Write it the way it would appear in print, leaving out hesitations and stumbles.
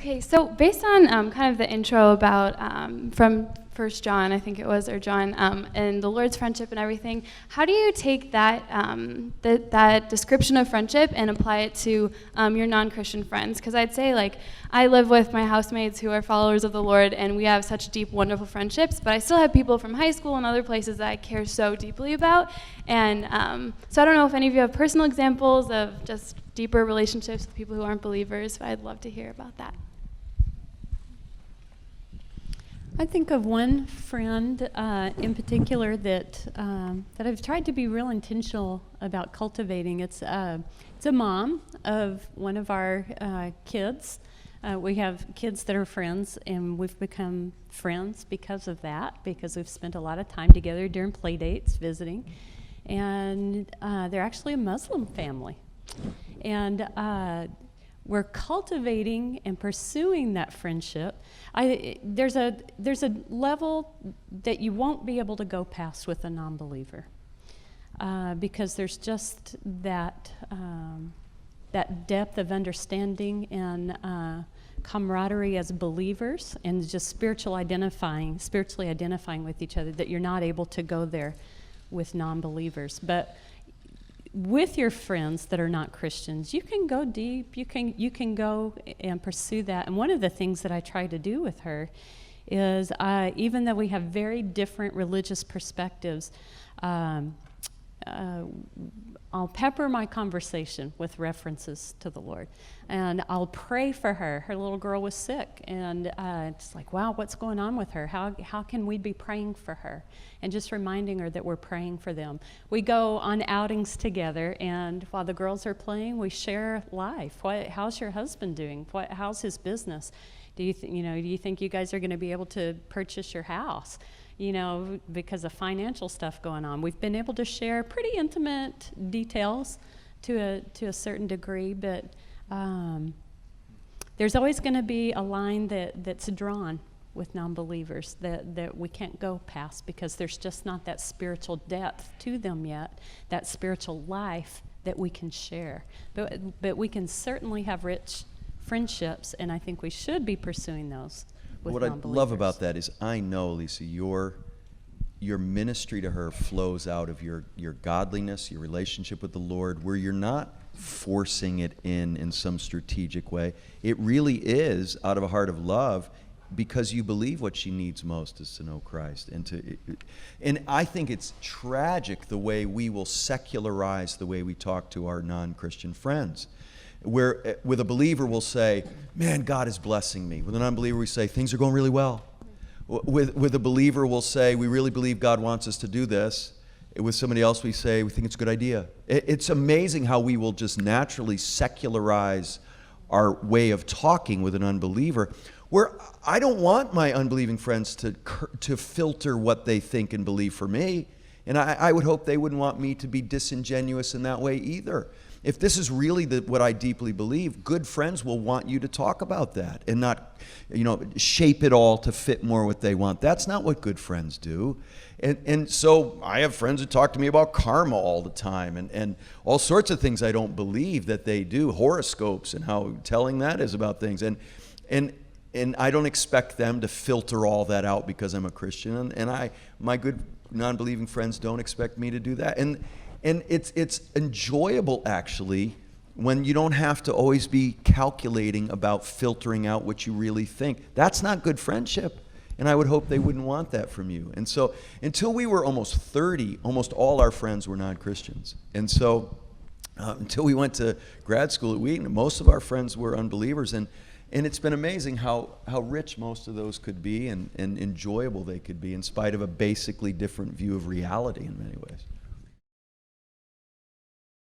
Okay, so based on kind of the intro about from First John, I think it was, or John, and the Lord's friendship and everything, how do you take that that description of friendship and apply it to your non-Christian friends? Because I'd say, like, I live with my housemates who are followers of the Lord, and we have such deep, wonderful friendships, but I still have people from high school and other places that I care so deeply about. And so I don't know if any of you have personal examples of just deeper relationships with people who aren't believers, but I'd love to hear about that. I think of one friend in particular that I've tried to be real intentional about cultivating. It's a mom of one of our kids. We have kids that are friends, and we've become friends because of that, because we've spent a lot of time together during play dates, visiting. And they're actually a Muslim family. And we're cultivating and pursuing that friendship. There's a level that you won't be able to go past with a non-believer, because there's just that depth of understanding and camaraderie as believers, and just spiritually identifying with each other, that you're not able to go there with non-believers. But with your friends that are not Christians, you can go deep. You can go and pursue that. And one of the things that I try to do with her is, even though we have very different religious perspectives, I'll pepper my conversation with references to the Lord, and I'll pray for her. Her little girl was sick, and it's like, wow, what's going on with her? How can we be praying for her? And just reminding her that we're praying for them. We go on outings together, and while the girls are playing, we share life. How's your husband doing? How's his business? Do you think you guys are going to be able to purchase your house? Because of financial stuff going on. We've been able to share pretty intimate details to a certain degree, but there's always going to be a line that's drawn with non-believers that we can't go past, because there's just not that spiritual depth to them yet, that spiritual life that we can share. But we can certainly have rich friendships, and I think we should be pursuing those. What I love about that is, I know, Lisa, your ministry to her flows out of your godliness, your relationship with the Lord, where you're not forcing it in some strategic way. It really is out of a heart of love, because you believe what she needs most is to know Christ. And I think it's tragic the way we will secularize the way we talk to our non-Christian friends. Where with a believer we'll say, man, God is blessing me. With an unbeliever we say, things are going really well. With a believer we'll say, we really believe God wants us to do this. With somebody else we say, we think it's a good idea. It's amazing how we will just naturally secularize our way of talking with an unbeliever, where I don't want my unbelieving friends to filter what they think and believe for me. And I would hope they wouldn't want me to be disingenuous in that way either. If this is really what I deeply believe, good friends will want you to talk about that and not, shape it all to fit more what they want. That's not what good friends do. And so I have friends who talk to me about karma all the time and all sorts of things I don't believe that they do, horoscopes and how telling that is about things. And I don't expect them to filter all that out because I'm a Christian. And my good non-believing friends don't expect me to do that. And it's enjoyable, actually, when you don't have to always be calculating about filtering out what you really think. That's not good friendship, and I would hope they wouldn't want that from you. And so until we were almost 30, almost all our friends were non-Christians. And so until we went to grad school at Wheaton, most of our friends were unbelievers. And it's been amazing how rich most of those could be and enjoyable they could be, in spite of a basically different view of reality in many ways.